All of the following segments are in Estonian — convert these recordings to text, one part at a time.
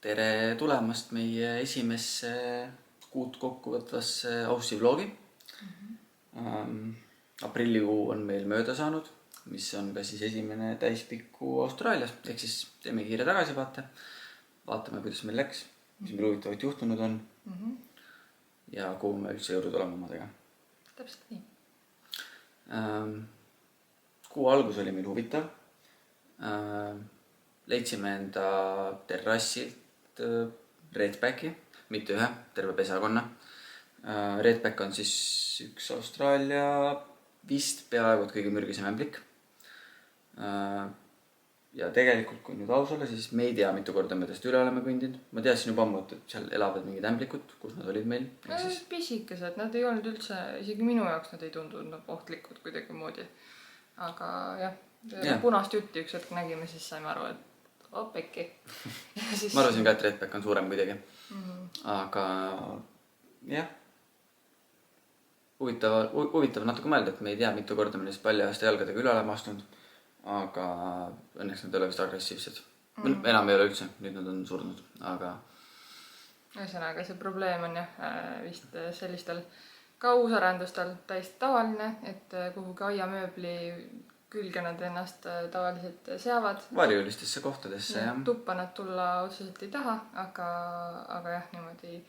Tere tulemast meie esimesse kuud kokkuvõtvasse Aussi vlogi. Aprillikuu on meil mööda saanud, mis on ka siis esimene täispikku Austraalias. Ehk siis teeme kiire tagasivaate. Vaatame, kuidas meil läks, mis meil huvitavat juhtunud on ja kuhu me üldse jõudnud olema omadega. Täpselt nii. Kuu algus oli meil huvitav. Leidsime enda terrassilt Redbacki, mitte ühe, terve pesakonna. Redback on siis üks Austraalia vist peaaegu kõige mürgisem ämblik. Ja tegelikult, kui nüüd aus olla, siis me ei tea, mitu korda me täst üle oleme kõndinud. Ma teadsin juba ammu, et seal elavad mingid ämblikud, kus nad olid meil. Pisikesed, nad ei olnud üldse, isegi minu jaoks nad ei tundunud ohtlikud kuidagi moodi. Aga jah, punast jutti üks hetk nägime, siis saime aru, et opeki. Ma arvasin ka, et Redback on suurem kuidagi. Aga jah, huvitav natuke mõelda, et me ei tea, mitu korda me neist paljaste jalgadega üle oleme astunud. Aga õnneks nad ei ole vist agressiivsed. Enam ei ole üldse, nüüd nad on surnud. Aga ühesõnaga, see probleem on jah, vist sellistel kausarendustel täiesti tavaline, et kuhugi aiamööbli külge nad ennast tavaliselt seavad. Varjulistesse kohtadesse, jah. Tuppa nad tulla otseselt ei taha, aga jah, niimoodi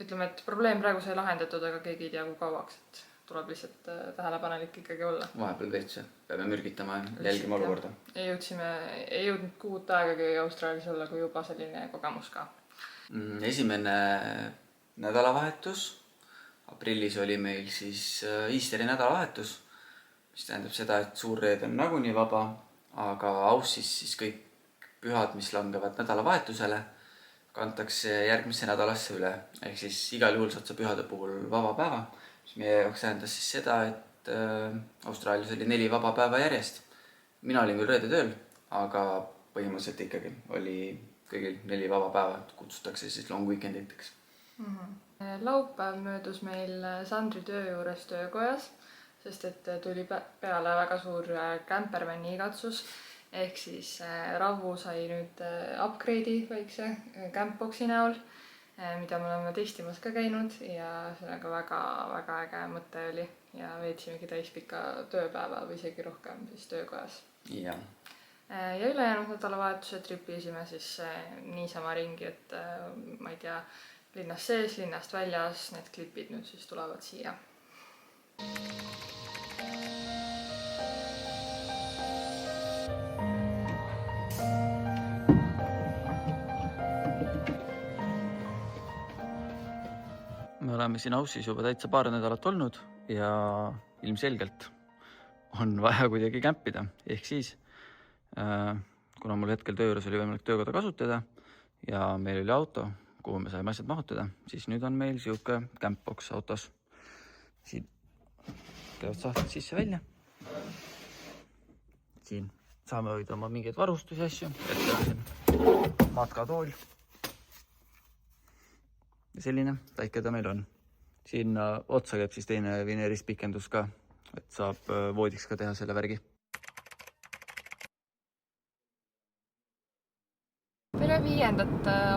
ütleme, et probleem praegu sai lahendatud, aga keegi ei tea, kui kauaks, et tuleb lihtsalt tähelepanelik ikkagi olla. Vahepeal veits, peame mürgitama ja jälgima olukorda. Ei jõudnud kuud aegagi Austraalias olla, kui juba selline kogemus ka. Esimene nädalavahetus. Aprillis oli meil siis Easteri nädalavahetus, mis tähendab seda, et suurreed on nagunii vaba, aga Ausis siis kõik pühad, mis langevad nädalavahetusele, kantakse järgmisse nädalasse üle. Ehk siis igal juhul saad sa pühade puhul vaba päeva, mis meie jaoks tähendas siis seda, et Austraalias oli 4 vaba päeva järjest. Mina olin küll reede tööl, aga põhimõtteliselt ikkagi oli kõigil 4 vaba päeva, kutsutakse siis long weekenditeks. Laupäev möödus meil Sandri töö juures töökojas, sest et tuli peale väga suur campervani igatsus. Ehk siis Ravu sai nüüd upgrade'i väikse campboxi näol, mida me oleme testimas ka käinud ja sellega väga äge mõte oli ja veetsimegi täispika tööpäeva või isegi rohkem siis töökojas. Ja ülejäänud nädalavahetuse tripisime siis niisama ringi, et ma ei tea, linnast sees, linnast väljas, need klipid nüüd siis tulevad siia. Me oleme siin Ausis juba täitsa paar nädalat olnud ja ilmselgelt on vaja kuidagi kämpida. Ehk siis, kuna mul hetkel töö juures oli võimalik töökoda kasutada ja meil oli auto, kuhu me saime asjad mahutada, siis nüüd on meil siuke campbox autos. Siin käivad sahtlid sisse välja. Siin saame hoida oma mingeid varustusi asju. Matkatool. Ja selline väike ta meil on. Siin otsa käib siis teine vineerispikendus ka, et saab voodiks ka teha selle värgi. Tere 5.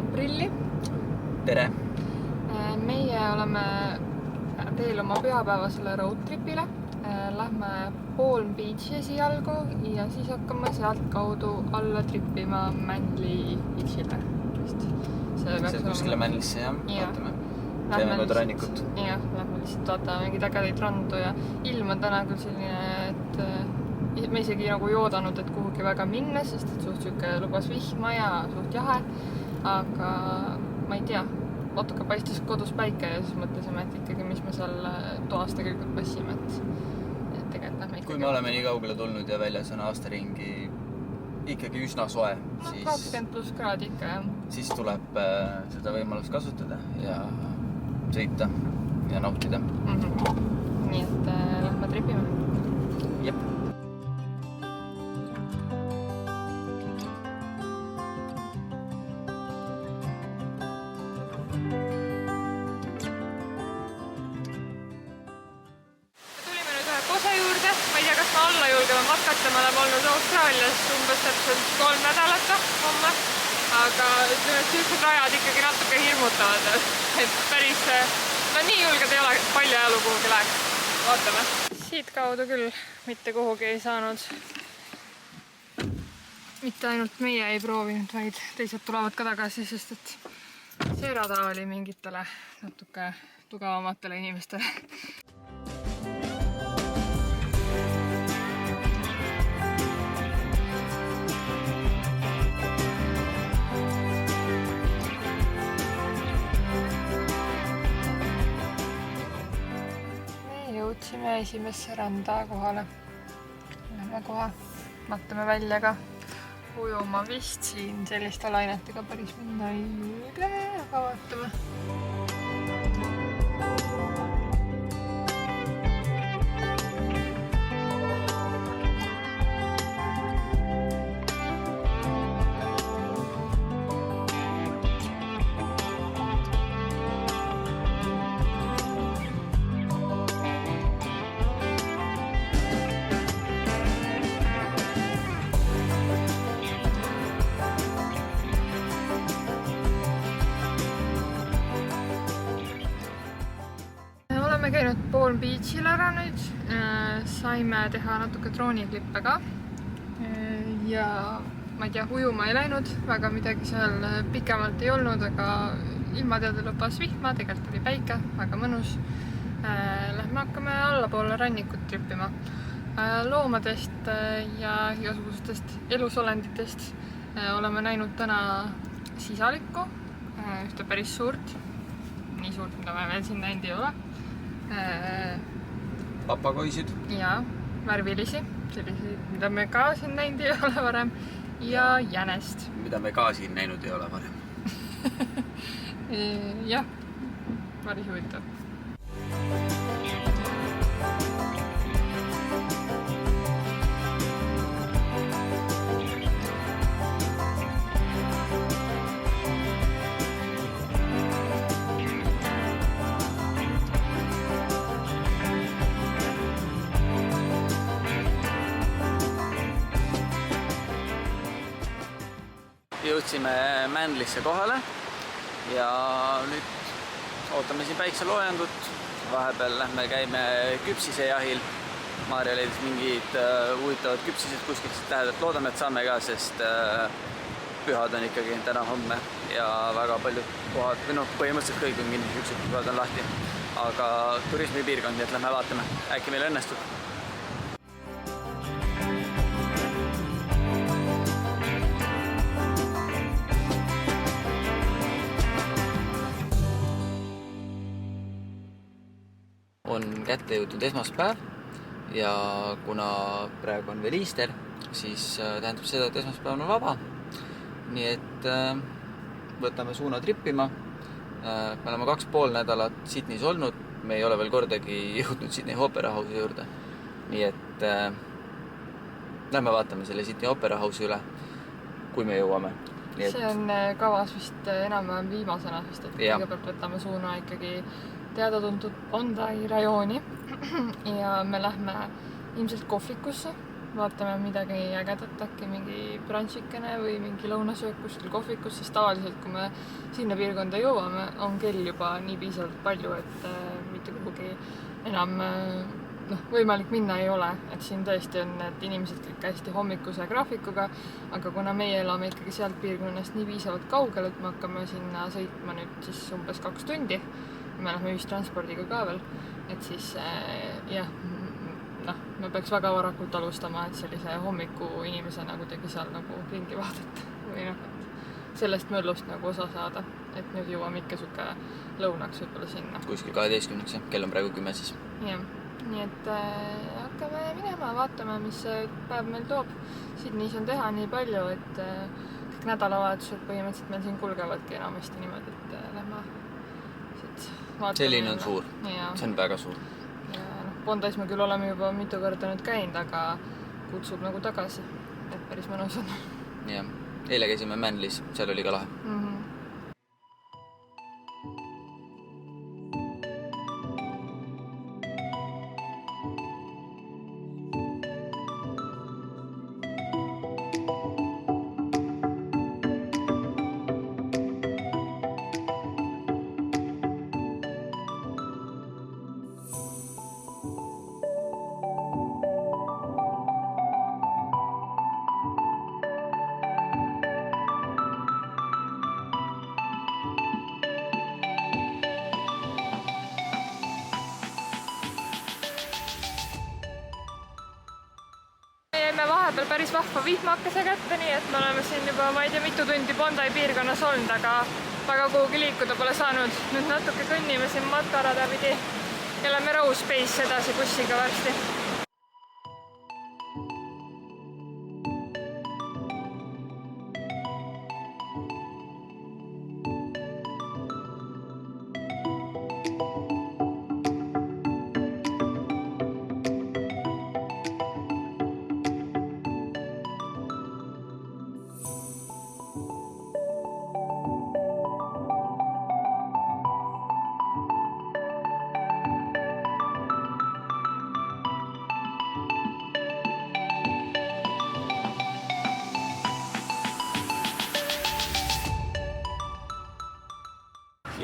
aprilli. Tere! Meie oleme teel oma pühapäevasele roadtripile. Lähme Palm Beachi esialgu ja siis hakkame sealt kaudu alla trippima Manly Beachile. See kuskile Manlysse, jah? Vaatame. Teeme mööda rannikut. Jah, lähme lihtsalt vaatame mingid ägedaid randu ja ilm on täna küll selline, et me isegi nagu ei oodanud, et kuhugi väga minna, sest et suht süke lubas vihma ja suht jahe. Aga ma ei tea, natuke paistis kodus päike ja siis mõtlesime, et ikkagi mis me seal toas tegelikult passime, et tegelikult lähme ikkagi. Kui me oleme nii kaugele tulnud ja väljas on aasta ringi ikkagi üsna soe, siis 20+ kraadi ikka, jah. Siis tuleb seda võimalust kasutada ja sõita ja nautida. Nii et lähme tripime. Jep. Tulime nüüd ühe kose juurde. Ma ei tea, kas ma alla julgeme matkata. Me oleme olnud Austraalias umbes täpselt 3 nädalat homme. aga ütleme, et sellised rajad ikkagi natuke hirmutavad, et päris no nii julged ei ole, palju jalu kuhugi läheks. Vaatame. Siit kaudu küll mitte kuhugi ei saanud. Mitte ainult meie ei proovinud, vaid teised tulevad ka tagasi, sest et see rada oli mingitele natuke tugevamatele inimestele. Me jõudsime esimesse randa kohale. Lähme kohe, vaatame välja ka. Ujuma vist siin selliste lainetega päris minna ei julge, aga vaatame. Oleme käinud Palm Beachil ära nüüd, saime teha natuke drooniklippe ka ja ma ei tea, ujuma ei läinud, väga midagi seal pikemalt ei olnud, aga ilmateade lubas vihma, tegelikult oli päike, väga mõnus. Lähme hakkame allapoole rannikut trippima. Loomadest ja igasugustest elusolenditest oleme näinud täna sisalikku, ühte päris suurt, nii suurt, mida me veel siin näinud ei ole. Papagoisid. Ja värvilisi, selliseid, mida me ka siin näinud ei ole varem. Ja jänest. Mida me ka siin näinud ei ole varem. Jah, päris huvitav. Jõudsime Manlysse kohale ja nüüd ootame siin päikseloojangut. Vahepeal lähme käime küpsise jahil. Maarja leidis mingid huvitavad küpsised kuskilt siit lähedalt. Loodame, et saame ka, sest pühad on ikkagi täna homme ja väga paljud kohad, või põhimõtteliselt kõik on kinni, üksed pühad on lahti. Aga turismipiirkond, nii et lähme vaatame. Äkki meil õnnestub. On kätte jõutud esmaspäev ja kuna praegu on veel Easter, siis tähendab seda, et esmaspäev on vaba. Nii et võtame suuna trippima. Me oleme 2,5 nädalat Sydneys olnud, me ei ole veel kordagi jõudnud Sydney Opera House'i juurde. Nii et lähme vaatame selle Sydney Opera House'i üle, kui me jõuame. Nii et... See on kavas vist enam viimasena, sest et kõigepealt võtame suuna ikkagi teada-tuntud Bondi rajooni ja me lähme ilmselt kohvikusse, vaatame midagi ägedat, äkki mingi brunchikene või mingi lõunasöök kuskil kohvikus, sest tavaliselt, kui me sinna piirkonda jõuame, on kell juba nii piisavalt palju, et mitte kuhugi enam võimalik minna ei ole, et siin tõesti on need inimesed kõik hästi hommikuse graafikuga, aga kuna meie elame ikkagi sealt piirkonnast nii piisavalt kaugel, et me hakkame sinna sõitma nüüd siis umbes 2 tundi, me lähme ühistranspordiga ka veel, et siis jah, me peaks väga varakult alustama, et sellise hommiku inimesena kuidagi seal nagu ringi vaadata või sellest möllust nagu osa saada, et nüüd jõuame ikka suke lõunaks võib-olla sinna. Kuskil 12, kell on praegu 10 siis. Jah, nii et hakkame minema, vaatame, mis see päev meil toob. Sydneys on teha nii palju, et kõik nädalavahetused põhimõtteliselt meil siin kulgevadki enamasti niimoodi, et lähme vaatame. Selline on suur, see on väga suur. Ja Bondis me küll oleme juba mitu korda nüüd käinud, aga kutsub nagu tagasi, et päris mõnus on. Jah, eile käisime Manlys, seal oli ka lahe. vahepeal päris vahva vihmakese kätte, nii et me oleme siin juba, ma ei tea, mitu tundi Bondi piirkonnas olnud, aga väga kuhugi liikuda pole saanud. Nüüd natuke kõnnime siin matkarada pidi ja lähme Rose Space edasi bussiga varsti.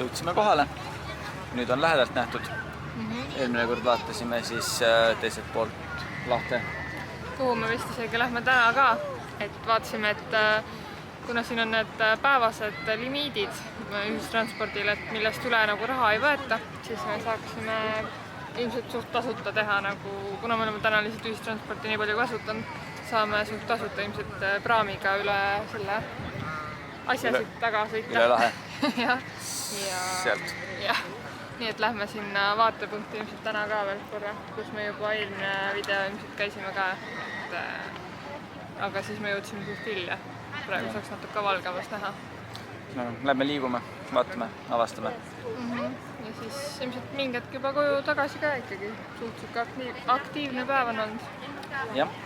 Jõudsime kohale. Nüüd on lähedalt nähtud. Eelmine kord vaatasime siis teiselt poolt lahte. Kuhu me vist isegi lähme täna ka, et vaatasime, et kuna siin on need päevased limiidid ühistranspordil, et millest üle nagu raha ei võeta, siis me saaksime ilmselt suht tasuta teha, nagu kuna me oleme täna lihtsalt ühistransporti nii palju kasutanud, saame suht tasuta ilmselt praamiga üle selle asja siit taga sõita. Üle lahe. ja sealt. Jah, nii et lähme sinna vaatepunkti ilmselt täna ka veel korra, kus me juba eelmine video ilmselt käisime ka. Aga siis me jõudsime suht hilja. Praegu saaks natuke valgemas näha. No, lähme liigume, vaatame, avastame. Ja siis ilmselt mingi hetk juba koju tagasi ka ikkagi. Suhteliselt aktiivne päev on olnud. Jah.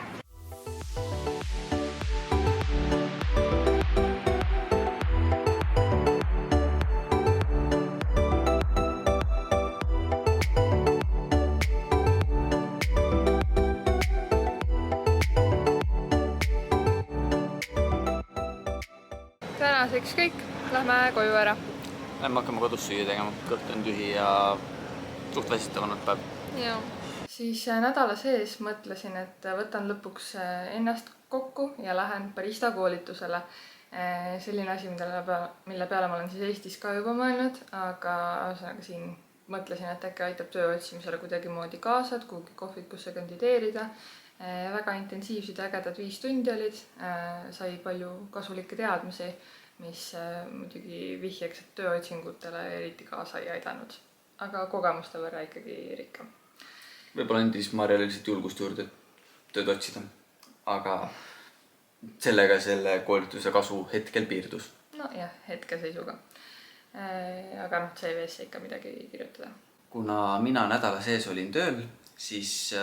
Tänaseks kõik, lähme koju ära. Lähme hakkame kodus süüa tegema, kõht on tühi ja suht väsitav olnud päev. Ja. Siis nädala sees mõtlesin, et võtan lõpuks ennast kokku ja lähen barista koolitusele. Selline asi, mille peale ma olen siis Eestis ka juba mõelnud, aga siin mõtlesin, et äkki aitab töö otsimisele kuidagimoodi kaasa, et kuhugi kohvikusse kandideerida. Väga intensiivsed ja ägedad 5 tundi olid, sai palju kasulikke teadmisi, mis muidugi vihjeks, et tööotsingutele eriti kaasa ei aidanud, aga kogemuste võrra ikkagi rikkam. Võib-olla andis Marjale lihtsalt julgust juurde tööd otsida, aga sellega selle koolituse kasu hetkel piirdus. No jah, hetkeseisuga. Aga CV-sse ikka midagi kirjutada. Kuna mina nädala sees olin tööl, siis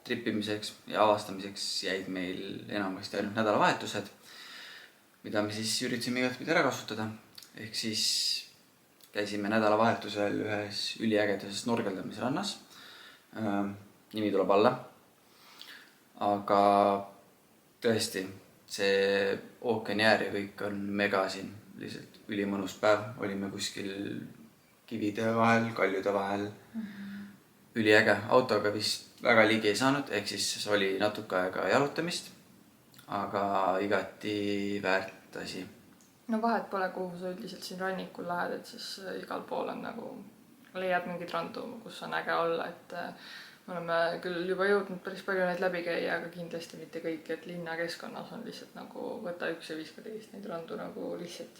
trippimiseks ja avastamiseks jäid meil enamasti ainult nädalavahetused, mida me siis üritasime igatpidi ära kasutada. Ehk siis käisime nädalavahetusel ühes üliägedases norgeldamisrannas. Nimi tuleb alla. Aga tõesti, see ookeani äär ja kõik on mega siin. Lihtsalt ülimõnus päev. Olime kuskil kivide vahel, kaljude vahel. Üliäge. Autoga vist väga ligi ei saanud, ehk siis oli natuke aega jalutamist, aga igati väärt asi. No vahet pole, kuhu sa üldiselt siin rannikul lähed, et siis igal pool on nagu leiad mingid randu, kus on äge olla, et me oleme küll juba jõudnud päris palju neid läbi käia, aga kindlasti mitte kõik, et linnakeskkonnas on lihtsalt nagu võta üks ja viska teist neid randu nagu lihtsalt.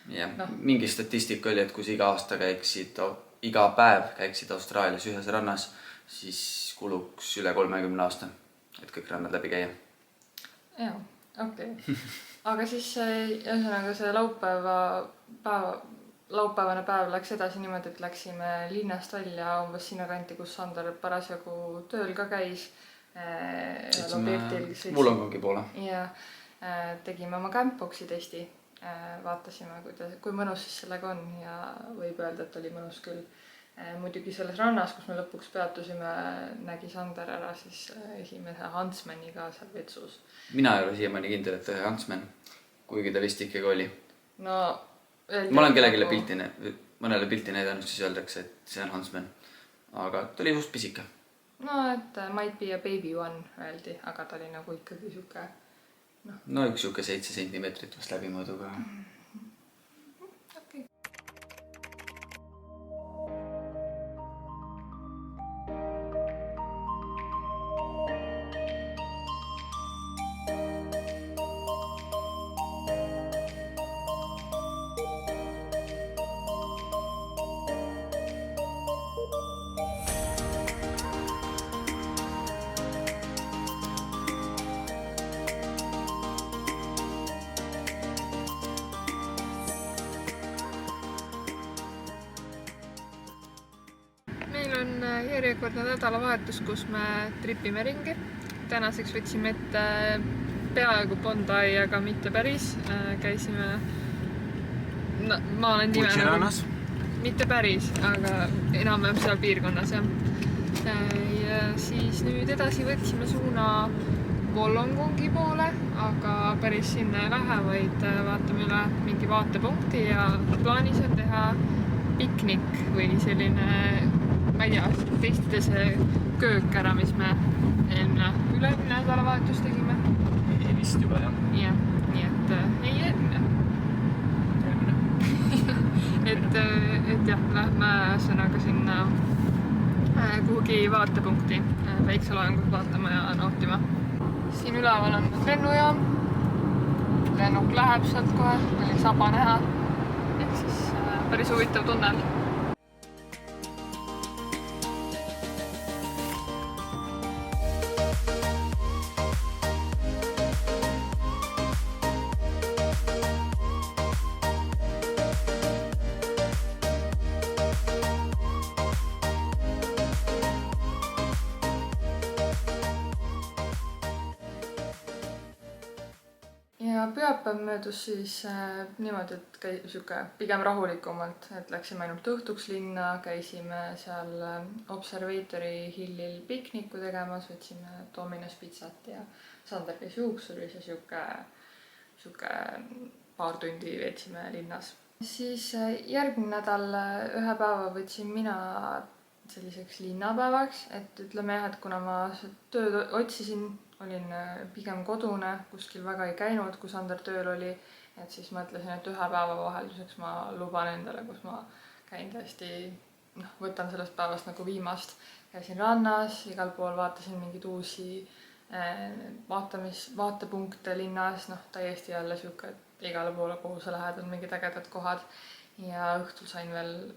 Jah, mingi statistika oli, et kui sa iga päev käiksid Austraalias ühes rannas, siis kuluks üle 30 aasta, et kõik rannad läbi käia. Jaa, okei. Aga siis ühesõnaga see laupäevane päev läks edasi niimoodi, et läksime linnast välja umbes sinna kanti, kus Sander parasjagu tööl ka käis. Wollongongi poole. Ja tegime oma Campboxi testi. Vaatasime, kui mõnus siis sellega on ja võib öelda, et oli mõnus küll. Muidugi selles rannas, kus me lõpuks peatusime, nägi Sander ära siis esimese Huntsmani ka seal vetsus. Mina ei ole siiamaani kindel, et Huntsman, kuigi ta vist ikkagi oli. No, ma olen mõnele pilti näidanud, siis öeldakse, et see on Huntsman. Aga ta oli just pisike. No, et might be a baby one öeldi, aga ta oli nagu ikkagi siuke... No üks siuke 7 sentimeetrit vast läbimõõduga. Okay. järjekordne nädalavahetus, kus me tripime ringi. Tänaseks võtsime ette peaaegu Bondi, aga mitte päris. Käisime, ma olen Putsirannas? Mitte päris, aga enam-vähem seal piirkonnas, jah. Ja siis nüüd edasi võtsime suuna Wollongongi poole, aga päris sinna ei lähe, vaid vaatame üle mingi vaatepunkti ja plaanis on teha piknik või selline, ma ei tea, testida see köök ära, mis me üle-eelmine nädalavahetus tegime. Vist juba, jah. Jah, nii et ei eelmine. et jah, lähme sõnaga sinna kuhugi vaatepunkti päikseloojangut vaatama ja nautima. Siin üleval on lennujaam. Lennuk läheb sealt kohe, oli saba näha. Ehk siis päris huvitav tunnel. Ja pühapäev möödus siis niimoodi, et siuke pigem rahulikumalt, et läksime ainult õhtuks linna, käisime seal Observatory Hillil pikniku tegemas, võtsime Domino's pizzat ja Sander käis juuksuris ja siuke paar tundi veetsime linnas. Siis järgmine nädal ühe päeva võtsin mina selliseks linnapäevaks, et ütleme jah, et kuna ma tööd otsisin, olin pigem kodune, kuskil väga ei käinud, kui Sander tööl oli, et siis mõtlesin, et ühe päeva vahelduseks ma luban endale, kus ma käin tõesti, võtan sellest päevast nagu viimast. Käisin rannas, igal pool vaatasin mingeid uusi vaatepunkte linnas, täiesti jälle siuke, et igale poole, kuhu sa lähed, on mingid ägedad kohad. Ja õhtul sain veel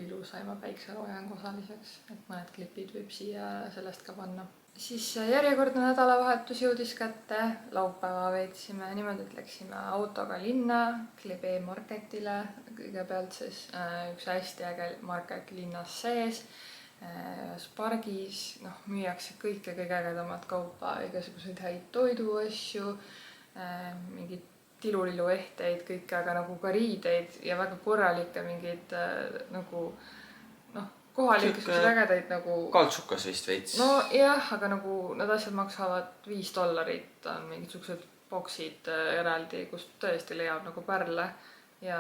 ilusaima päikseloojangu osaliseks, et mõned klipid võib siia sellest ka panna. Siis järjekordne nädalavahetus jõudis kätte, laupäeva veetsime niimoodi, et läksime autoga linna, Klebe marketile, kõigepealt siis üks hästi äge market linnas sees, ühes pargis, müüakse kõike kõige ägedamat kaupa, igasuguseid häid toiduasju, mingid tilulilu ehteid, kõike, aga nagu ka riideid ja väga korralikke mingeid nagu kohalikke ägedaid nagu... Kaltsukas vist veits. No jah, aga nagu need asjad maksavad $5, on mingid suksed boksid eraldi, kus tõesti leiab nagu pärle ja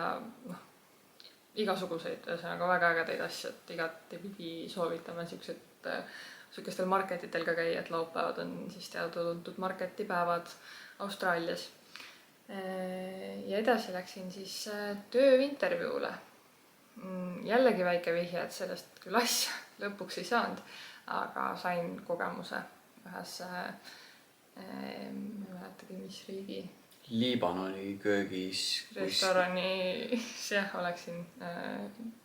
igasuguseid, ühesõnaga väga ägedaid asju, et igatepidi soovitame siukestel marketitel ka käia, et laupäevad on siis teada-tuntud marketipäevad Austraalias. Ja edasi läksin siis tööintervjuule. Jällegi väike vihje, et sellest küll asja lõpuks ei saanud, aga sain kogemuse ühes, ei mäletagi, mis riigi Liibanoni köögis restoranis, jah, oleksin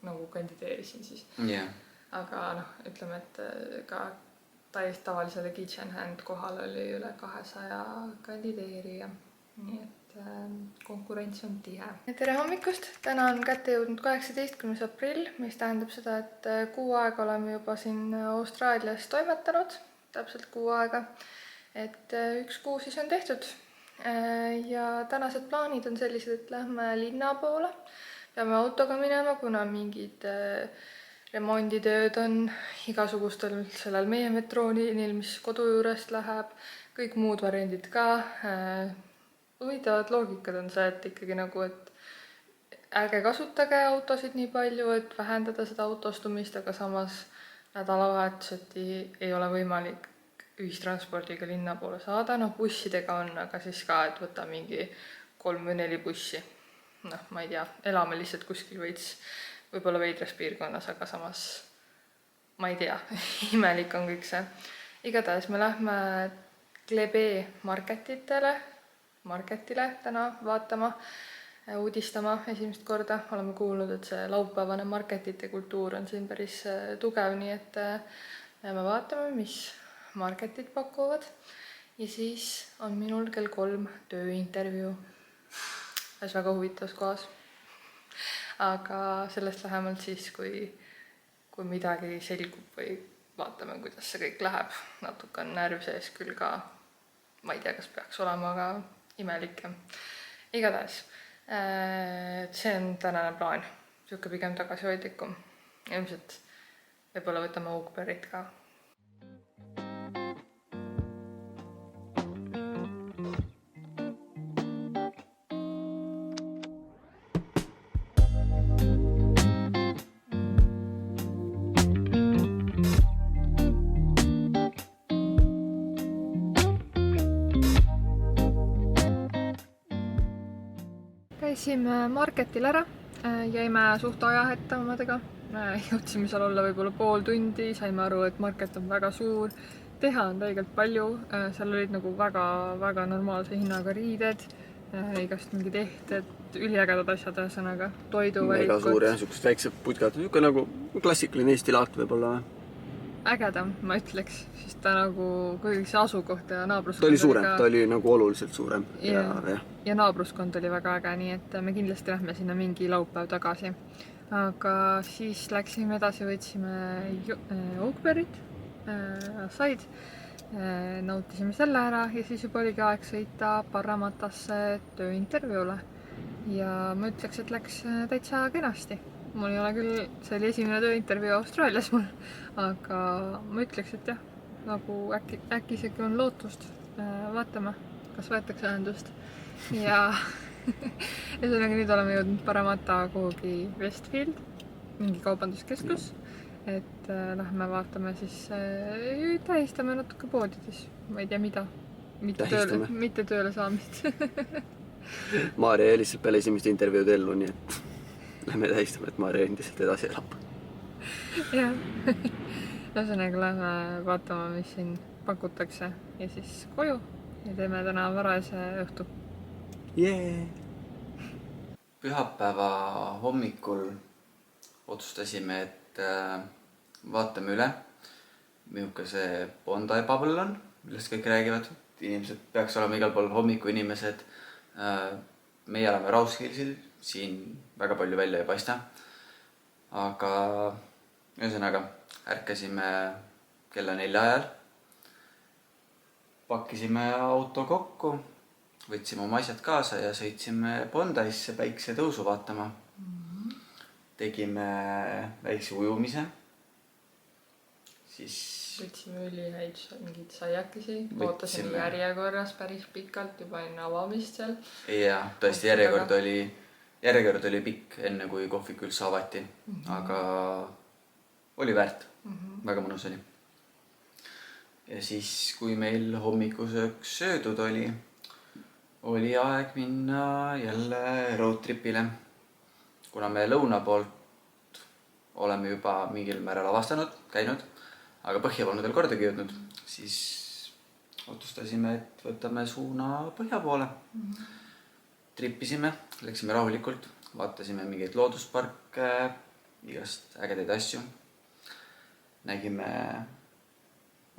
nagu kandideerisin siis. Yeah. Aga ütleme, et ka täiesti tavalisele kitchen hand kohal oli üle 200 kandideerija, nii et konkurents on tihe. Tere hommikust! Täna on kätte jõudnud 18. aprill, mis tähendab seda, et kuu aega oleme juba siin Austraalias toimetanud, täpselt kuu aega. Et üks kuu siis on tehtud ja tänased plaanid on sellised, et lähme linna poole. Peame autoga minema, kuna mingid remonditööd on igasugustel sellel meie metrooniinil, mis kodu juurest läheb, kõik muud variandid ka. Huvitavad loogikad on see, et ikkagi nagu, et ärge kasutage autosid nii palju, et vähendada seda autostumist, aga samas nädalavahetuseti ei ole võimalik ühistranspordiga linna poole saada. Bussidega on, aga siis ka, et võta mingi 3 või 4 bussi. Ma ei tea, elame lihtsalt kuskil võib-olla veidras piirkonnas, aga samas ma ei tea, imelik on kõik see. Igatahes me lähme Klebe marketile täna vaatama, uudistama esimest korda. Oleme kuulnud, et see laupäevane marketite kultuur on siin päris tugev, nii et me vaatame, mis marketit pakuvad. Ja siis on minul kell 3 tööintervjuu. Ühes väga huvitavas kohas. Aga sellest lähemalt siis, kui midagi selgub või vaatame, kuidas see kõik läheb. Natuke on närv sees küll ka. Ma ei tea, kas peaks olema, aga imelik. Igatahes, see on tänane plaan. Siuke pigem tagasihoidlikum. Ilmselt võib-olla võtame Oakberryt ka. Käisime marketil ära, jäime suht ajahetta omadega, jõudsime seal olla võib-olla pool tundi, saime aru, et market on väga suur, teha on tegelikult palju, seal olid nagu väga normaalse hinnaga riided, igast mingid ehted, üliägedad asjad, ühesõnaga toiduvalikud. Mega suur jah, siuksed väiksed putkad, niisugune nagu klassikaline Eesti laat võib-olla või? Ägedam, ma ütleks, sest ta nagu kuidagi see asukoht ja naabruskond ta oli suurem, ta oli nagu oluliselt suurem. Ja naabruskond oli väga äge, nii et me kindlasti lähme sinna mingi laupäev tagasi. Aga siis läksime edasi, võtsime Oakberryt, said, nautisime selle ära ja siis juba oligi aeg sõita Parramatasse tööintervjuule. Ja ma ütleks, et läks täitsa kenasti. Mul ei ole küll, see oli esimene tööintervjuu Austraalias mul, aga ma ütleks, et jah, nagu äkki isegi on lootust. Vaatame, kas võetakse ühendust. Ja ühesõnaga nüüd oleme jõudnud Parramatta kuhugi Westfield, mingi kaubanduskeskus, et lähme vaatame siis, tähistame natuke poodides, ma ei tea mida, mitte tööle saamist. Maarja eelistab peale esimest intervjuud ellu, nii et lähme tähistame, et Maarja endiselt edasi elab. Jah, ühesõnaga lähme vaatama, mis siin pakutakse ja siis koju ja teeme täna varajase õhtu. Pühapäeva hommikul otsustasime, et vaatame üle, milline see Bondi bubble on, millest kõik räägivad. Inimesed peaks olema igal pool hommikuinimesed. Meie oleme Rouse Hillsil, siin väga palju välja ei paista. Aga ühesõnaga ärkasime kella 4 ajal. Pakkisime auto kokku, võtsime oma asjad kaasa ja sõitsime Bondaisse päiksetõusu vaatama. Tegime väikse ujumise. Siis võtsime ülihäid mingid saiakesi, ootasime järjekorras päris pikalt juba enne avamist seal. Ja, tõesti järjekord oli pikk enne kui kohvik üldse avati, aga oli väärt, väga mõnus oli. Ja siis, kui meil hommikusööks söödud oli aeg minna jälle roadtripile. Kuna me lõuna poolt oleme juba mingil määral avastanud, käinud, aga põhja polnud veel kordagi jõudnud, siis otsustasime, et võtame suuna põhja poole. Trippisime, läksime rahulikult, vaatasime mingeid loodusparke, igast ägedaid asju. Nägime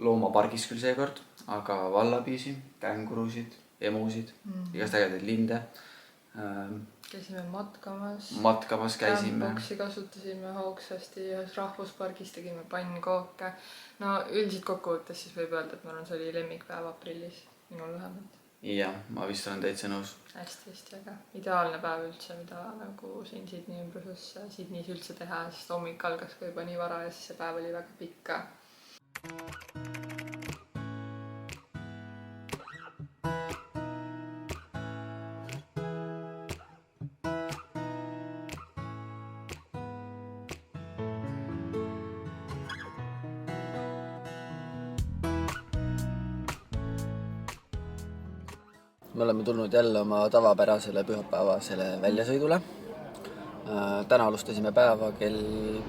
loomapargis küll seekord, aga vallapiisi, kängurusid, emusid, igast ägedaid linde. Käisime matkamas. Käisime. Campboxi kasutasime hoogsasti, ühes rahvuspargis tegime pannkooke. No üldiselt kokkuvõttes siis võib öelda, et ma arvan, see oli lemmikpäev aprillis, minul vähemalt. Ja, ma vist olen täitsa nõus. Hästi, aga ideaalne päev üldse, mida nagu siin Sydney ümbruses Sydneys üldse teha, sest hommik algas ka juba nii vara ja siis see päev oli väga pikka. Me oleme tulnud jälle oma tavapärasele pühapäevasele väljasõidule. Täna alustasime päeva kell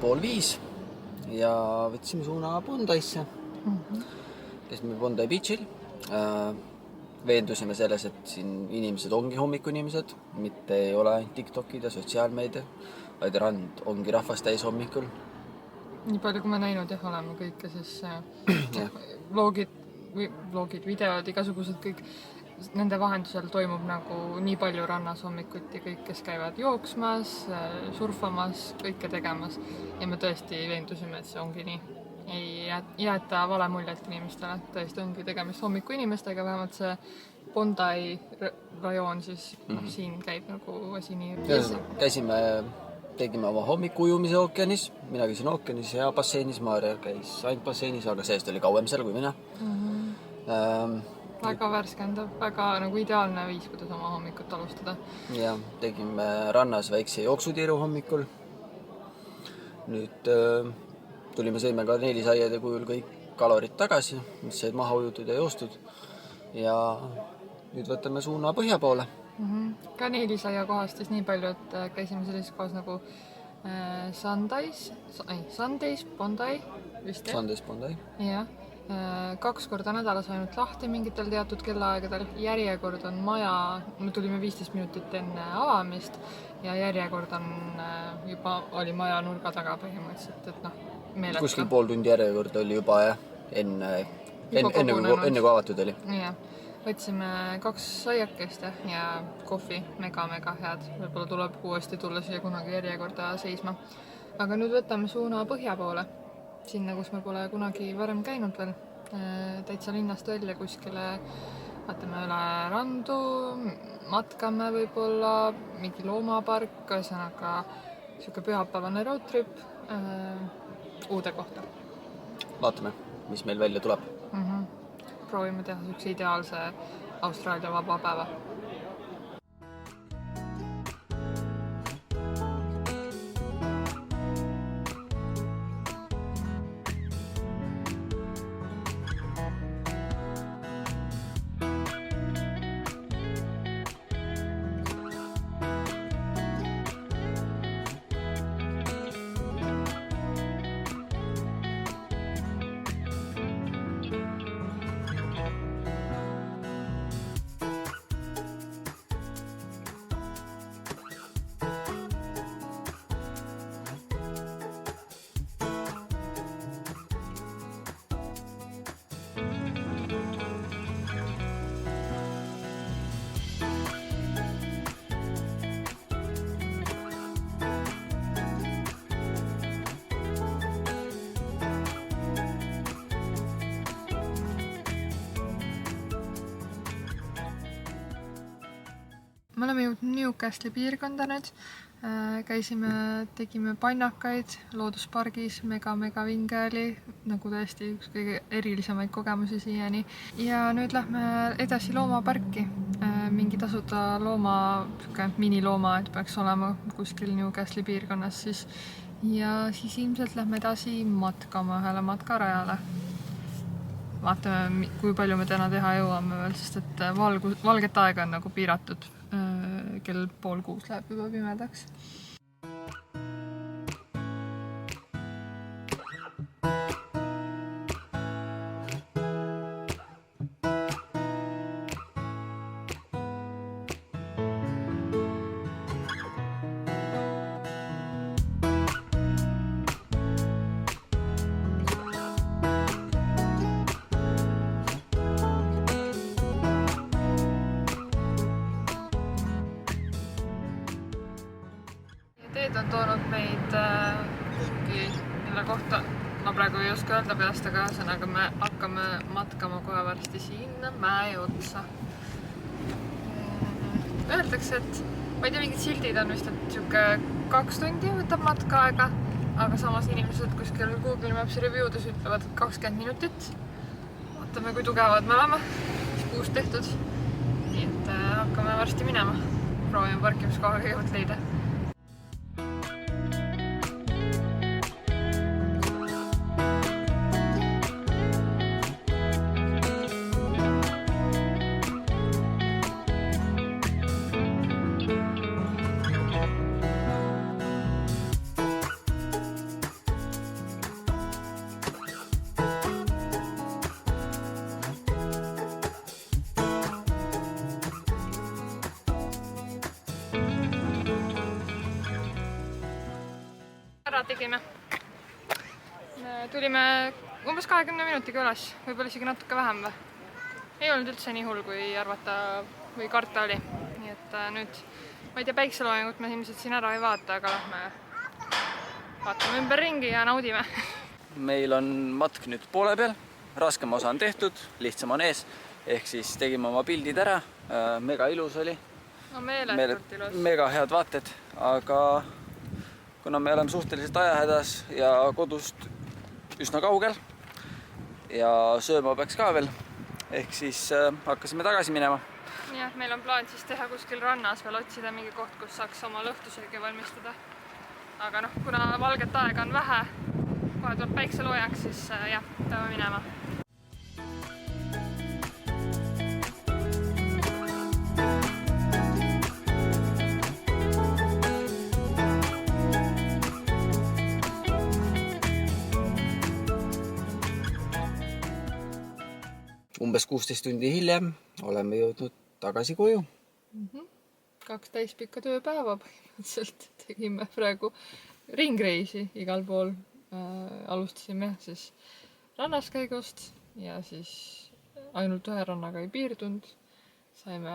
4:30 ja võtsime suuna Bondaisse. Käisime Bondi Beachil. Veendusime selles, et siin inimesed ongi hommikuinimesed, mitte ei ole ainult TikTokid ja sotsiaalmeedia, vaid rand ongi rahvast täis hommikul. Nii palju, kui me näinud oleme kõike, siis vlogid, videod, igasugused kõik nende vahendusel toimub nagu nii palju rannas hommikuti, kõik, kes käivad jooksmas, surfamas, kõike tegemas ja me tõesti veendusime, et see ongi nii. Ei jäeta vale muljet inimestele, tõesti ongi tegemist hommiku inimestega, vähemalt see Bondi rajoon siis siin käib nagu asi nii. Tegime oma hommikuujumise ookeanis, mina käisin ookeanis ja basseinis, Maarja käis ainult basseinis, aga seest oli kauem seal kui mina. Väga värskendav, väga nagu ideaalne viis, kuidas oma hommikut alustada. Ja tegime rannas väikse jooksutiiru hommikul. Nüüd tulime sõime ka neelisaiade kujul kõik kalorid tagasi, mis said maha ujutud ja joostud. Ja nüüd võtame suuna põhja poole. Ka neelisaia kohast siis nii palju, et käisime sellises kohas nagu Sundays, Bondi vist. Sundays, Bondi. Jah, 2 korda nädalas ainult lahti mingitel teatud kellaaegadel. Järjekord on maja, me tulime 15 minutit enne avamist ja järjekord on juba oli maja nurga taga põhimõtteliselt, et meeletu. Kuskil pool tundi järjekord oli juba enne kui avatud oli. Jah. Võtsime 2 saiakest ja kohvi, mega head. Võib-olla tuleb uuesti tulla siia kunagi järjekorda seisma. Aga nüüd võtame suuna põhja poole, sinna, kus me pole kunagi varem käinud veel. Täitsa linnast välja kuskile, vaatame üle randu, matkame võib-olla, mingi loomapark, ühesõnaga siuke pühapäevane roadtrip uude kohta. Vaatame, mis meil välja tuleb. Proovime teha üks ideaalse Austraalia vaba päeva. Me oleme jõudnud Newcastle'i piirkonda nüüd. Tegime pannakaid looduspargis, mega vinge oli, nagu tõesti üks kõige erilisemaid kogemusi siiani. Ja nüüd lähme edasi loomaparki. Mingi tasuta minilooma, et peaks olema kuskil Newcastle'i piirkonnas siis. Ja siis ilmselt lähme edasi matkama ühele matkarajale. Vaatame, kui palju me täna teha jõuame veel, sest et valget aega on nagu piiratud. Kell 5:30 läheb juba pimedaks. Teed on toonud meid mille kohta, ma praegu ei oska öelda peast, aga ühesõnaga me hakkame matkama kohe varsti sinna mäe otsa. Öeldakse, et ma ei tea, mingid sildid on vist, et siuke 2 tundi võtab matkaaega, aga samas inimesed kuskil Google Maps'i review'des ütlevad 20 minutit. Vaatame, kui tugevad me oleme, puust tehtud. Nii et hakkame varsti minema. Proovime parkimiskoha kõigepealt leida. Ära tegime. Tulime umbes 20 minutiga üles, võib-olla isegi natuke vähem või? ei olnud üldse nii hull, kui arvata või karta oli. Nii et nüüd, ma ei tea, päikseloojangut me ilmselt siin ära ei vaata, aga lähme vaatame ümber ringi ja naudime. Meil on matk nüüd poole peal, raskem osa on tehtud, lihtsam on ees, ehk siis tegime oma pildid ära, mega ilus oli. No meeletult ilus. Mega head vaated, aga kuna me oleme suhteliselt ajahädas ja kodust üsna kaugel ja sööma peaks ka veel, ehk siis hakkasime tagasi minema. Jah, meil on plaan siis teha kuskil rannas veel otsida mingi koht, kus saaks oma lõhtusöögi valmistada. Aga noh, kuna valget aega on vähe, kohe tuleb päikseloojang, siis jah, peame minema. Umbes 16 tundi hiljem oleme jõudnud tagasi koju. 2 täispikka tööpäeva põhimõtteliselt tegime praegu ringreisi igal pool. Alustasime siis rannas käigust ja siis ainult ühe rannaga ei piirdunud. Saime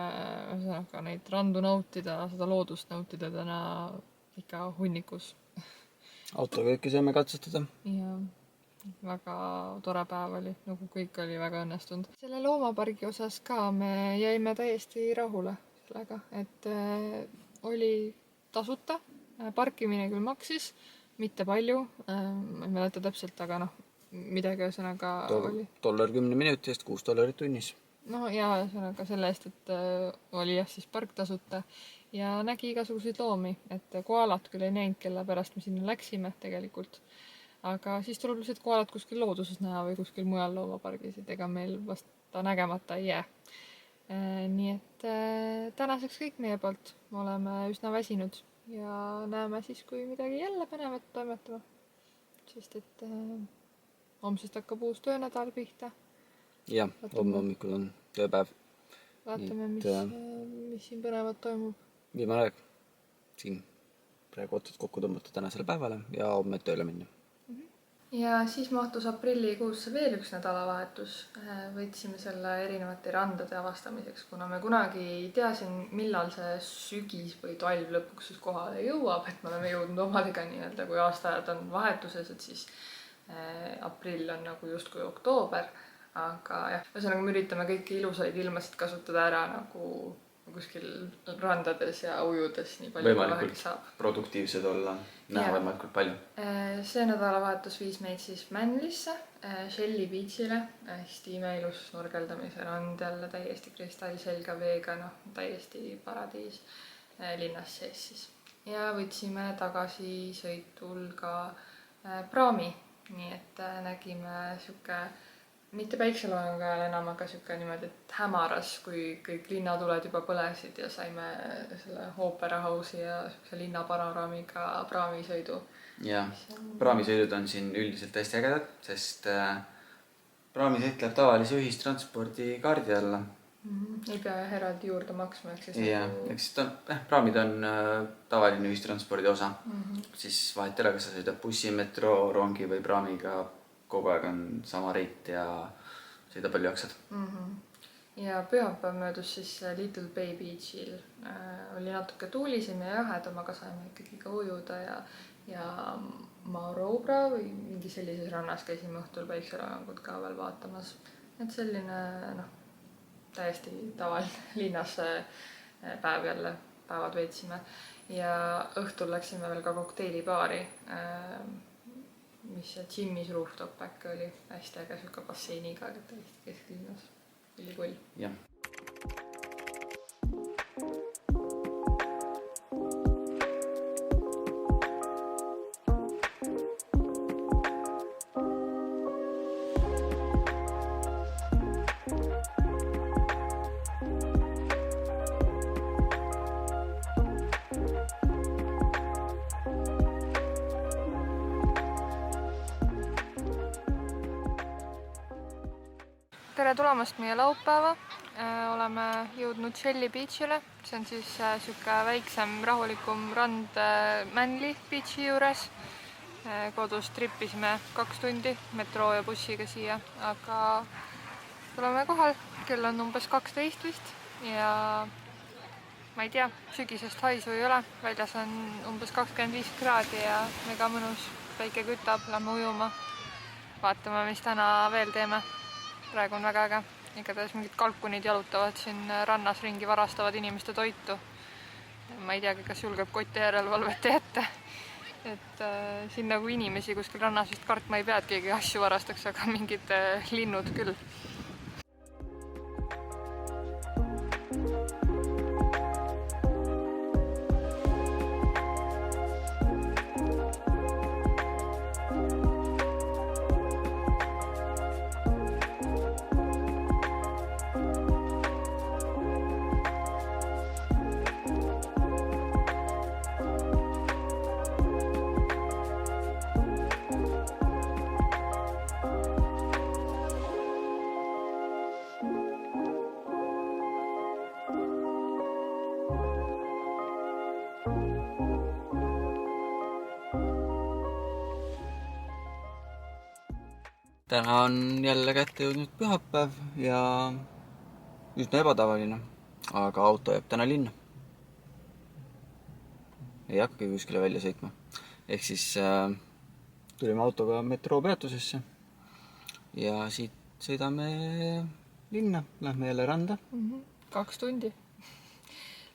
ühesõnaga neid randu nautida, seda loodust nautida täna ikka hunnikus. Autokööki saime katsetada. Ja väga tore päev oli, nagu kõik oli väga õnnestunud. Selle loomapargi osas ka me jäime täiesti rahule sellega, et oli tasuta, parkimine küll maksis, mitte palju, ma ei mäleta täpselt, aga noh, midagi ühesõnaga oli. $10 minuti eest, $6 tunnis. No ja ühesõnaga selle eest, et oli jah siis park tasuta ja nägi igasuguseid loomi, et koalat küll ei näinud, kelle pärast me sinna läksime tegelikult. Aga siis tuleb lihtsalt koalat kuskil looduses näha või kuskil mujal loomapargis, et ega meil vast ta nägemata ei jää. Nii et tänaseks kõik meie poolt. Me oleme üsna väsinud ja näeme siis, kui midagi jälle põnevat toimetama. Sest et homsest hakkab uus töönädal pihta. Jah, homme hommikul on tööpäev. Vaatame, mis siin põnevat toimub. Viimane aeg siin praegu otsad kokku tõmmata tänasele päevale ja homme tööle minna. Ja siis mahtus aprillikuusse veel üks nädalavahetus. Võtsime selle erinevate randade avastamiseks, kuna me kunagi ei tea siin, millal see sügis või talv lõpuks siis kohale jõuab, et me oleme jõudnud omadega nii-öelda, kui aastaajad on vahetuses, et siis aprill on nagu justkui oktoober. Aga jah, ühesõnaga me üritame kõiki ilusaid ilmasid kasutada ära nagu kuskil randades ja ujudes nii palju võimalikult saab. Produktiivsed olla, näha võimalikult palju. See nädalavahetus viis meid siis Manlysse, Shelly Beachile, hästi imeilus snorgeldamise rand jälle täiesti kristallselge veega, noh, täiesti paradiis linnas sees siis. Ja võtsime tagasi sõitul ka praami, nii et nägime siuke mitte päikseloojangu ajal enam, aga siuke niimoodi, et hämaras, kui kõik linnatuled juba põlesid ja saime selle Opera House'i ja linna panoraamiga praamisõidu. Ja praamisõidud on siin üldiselt hästi ägedad, sest praamisõit läheb tavalise ühistranspordi kaardi alla. Ei pea eraldi juurde maksma. Ja, eks praamid on tavaline ühistranspordi osa. Siis vahet ei ole, kas sa sõidad bussi, metro, rongi või praamiga. Kogu aeg on sama reit ja sõida palju jaksad. Ja pühapäev möödus siis Little Bay Beachil. Oli natuke tuulisem ja jahedam, aga saime ikkagi ka ujuda ja Maurobra või mingi sellises rannas käisime õhtul päikseloojangut ka veel vaatamas. Et selline täiesti tavaline linnas päev jälle, päevad veetsime. Ja õhtul läksime veel ka kokteilibaari, mis Jimmy's Rooftop back oli hästi äge siuke basseiniga täiesti kesklinnas. Oli kull. Jah. Tere tulemast meie laupäeva. Oleme jõudnud Shelly Beachile. See on siis siuke väiksem, rahulikum rand Manly Beachi juures. Kodust trippisime 2 tundi metro ja bussiga siia, aga oleme kohal, kell on umbes 12 vist ja ma ei tea, sügisest haisu ei ole, väljas on umbes 25 kraadi ja mega mõnus, päike kütab, lähme ujuma. Vaatame, mis täna veel teeme. Praegu on väga äge. Igatahes mingid kalkunid jalutavad siin rannas ringi, varastavad inimeste toitu. Ma ei teagi, kas julgeb kotti järelevalvet jätta. Et siin nagu inimesi kuskil rannas vist kartma ei pea, et keegi asju varastaks, aga mingid linnud küll. Täna on jälle kätte jõudnud pühapäev ja üsna ebatavaline, aga auto jääb täna linna. Ei hakkagi kuskile välja sõitma. Ehk siis tulime autoga metroopeatusesse ja siit sõidame linna, lähme jälle randa. 2 tundi.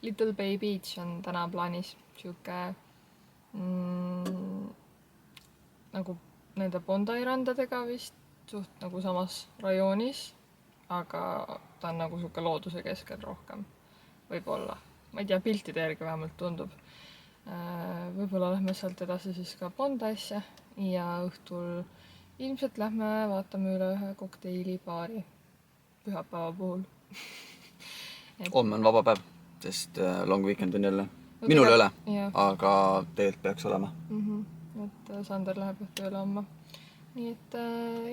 Little Bay Beach on täna plaanis. Siuke nagu nende Bondi randadega vist suht nagu samas rajoonis, aga ta on nagu siuke looduse keskel rohkem. Võib-olla. Ma ei tea, piltide järgi vähemalt tundub. Võib-olla lähme sealt edasi siis ka Bondaisse ja õhtul ilmselt lähme vaatame üle ühe kokteilibaari pühapäeva puhul. Homme on vaba päev, sest long weekend on jälle. Minul ei ole, aga tegelikult peaks olema. Et Sander läheb tööle homme. Nii et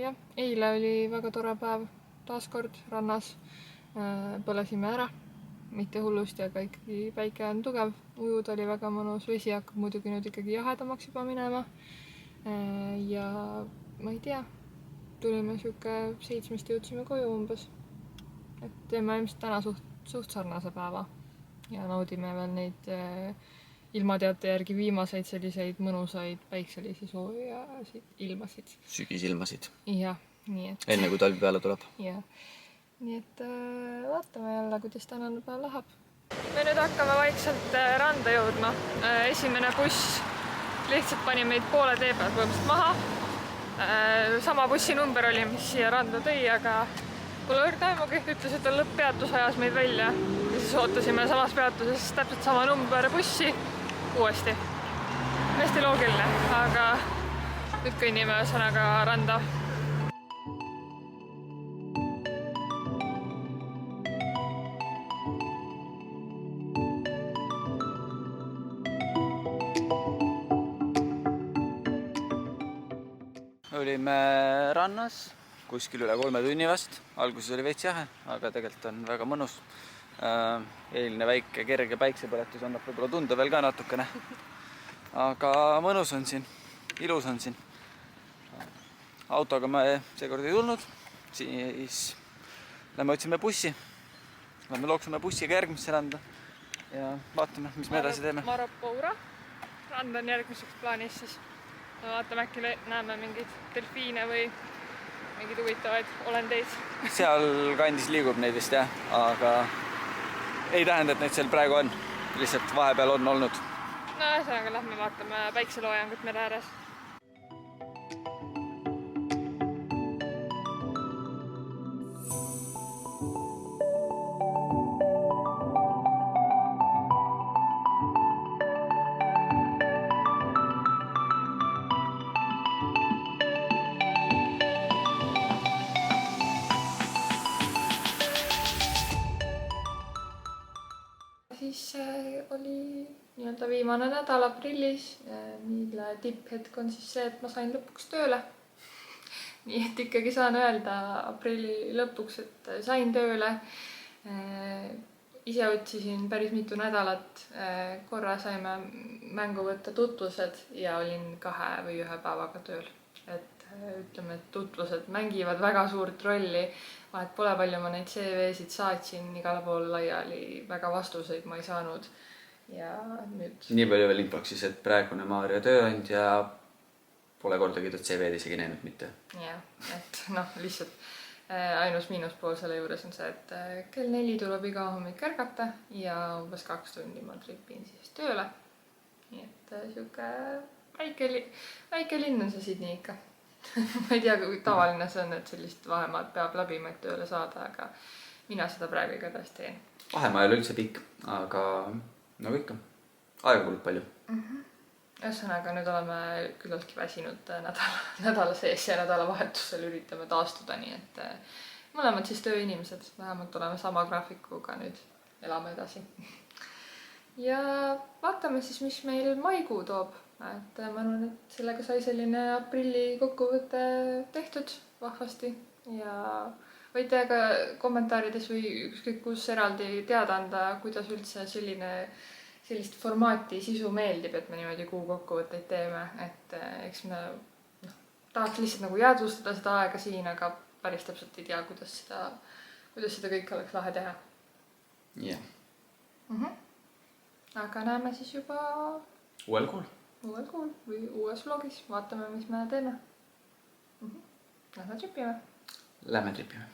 jah, eile oli väga tore päev taaskord rannas. Põlesime ära, mitte hullusti, aga ikkagi päike on tugev. Ujud oli väga mõnus, vesi hakkab muidugi nüüd ikkagi jahedamaks juba minema. Ja ma ei tea, tulime siuke 7 jõudsime koju umbes. Et teeme ilmselt täna suht sarnase päeva ja naudime veel neid ilmateate järgi viimaseid selliseid mõnusaid päikselisi sooja ilmasid. Sügisilmasid. Jah, nii et. Enne kui talv peale tuleb. Jah, nii et vaatame jälle, kuidas tänane päev läheb. Me nüüd hakkame vaikselt randa jõudma. Esimene buss lihtsalt pani meid poole tee pealt põhimõtteliselt maha. Sama bussi number oli, mis siia randa tõi, aga pole õrda aimugi, ütles, et on lõpppeatus, ajas meid välja. Ja siis ootasime samas peatuses täpselt sama number bussi uuesti. Hästi loogiline, aga nüüd kõnnime ühesõnaga randa. Olime rannas kuskil üle 3 tunni vast. Alguses oli veits jahe, aga tegelikult on väga mõnus. Eeline väike kerge päiksepõletus annab võib-olla tunda veel ka natukene. Aga mõnus on siin, ilus on siin. Autoga me seekord ei tulnud, siis lähme otsime bussi. Lähme looksume bussiga järgmisse randa ja vaatame, mis me edasi teeme. Marapoura rand on järgmiseks plaanis siis. Vaatame, äkki näeme mingeid delfiine või mingid huvitavaid olendeid. Seal kandis liigub neid vist jah, aga ei tähenda, et neid seal praegu on. Lihtsalt vahepeal on olnud. No ühesõnaga lähme vaatame päikseloojangut mere ääres. Siis oli nii-öelda viimane nädal aprillis, mille tipphetk on siis see, et ma sain lõpuks tööle. Nii et ikkagi saan öelda aprilli lõpuks, et sain tööle. Ise otsisin päris mitu nädalat. Korra saime mängu võtta tutvused ja olin 2 või 1 päevaga tööl. et ütleme, et tutvused mängivad väga suurt rolli. Vahet pole, palju ma neid CV-sid saatsin igale poole laiali, väga vastuseid ma ei saanud. Ja nüüd... Nii palju veel infoks siis, et praegune Maarja tööandja pole kordagi talt CV-d isegi näinud mitte. Jah, et lihtsalt ainus miinuspool selle juures on see, et kell 4 tuleb iga hommik ärgata ja umbes 2 tundi ma tripin siis tööle. Nii et siuke väike linn on see Sydney ikka. Ma ei tea, kui tavaline see on, et sellist vahemaad peab läbima, et tööle saada, aga mina seda praegu igatahes teen. Vahemaa ei ole üldse pikk, aga nagu ikka, aega kulub palju. Ühesõnaga, nüüd oleme küllaltki väsinud nädala sees ja nädalavahetusel üritame taastuda, nii et mõlemad siis tööinimesed, vähemalt oleme sama graafikuga nüüd, elame edasi. Ja vaatame siis, mis meil maikuu toob. Et ma arvan, et sellega sai selline aprilli kokkuvõte tehtud vahvasti ja võite ka kommentaarides või ükskõik kus eraldi teada anda, kuidas üldse sellist formaati sisu meeldib, et me niimoodi kuu kokkuvõtteid teeme, et eks me tahaks lihtsalt nagu jäädvustada seda aega siin, aga päris täpselt ei tea, kuidas seda kõik oleks lahe teha. Jah. Aga näeme siis juba Uuel kuul või uues vlogis, vaatame, mis me teeme. Lähme tripime. Lähme tripime.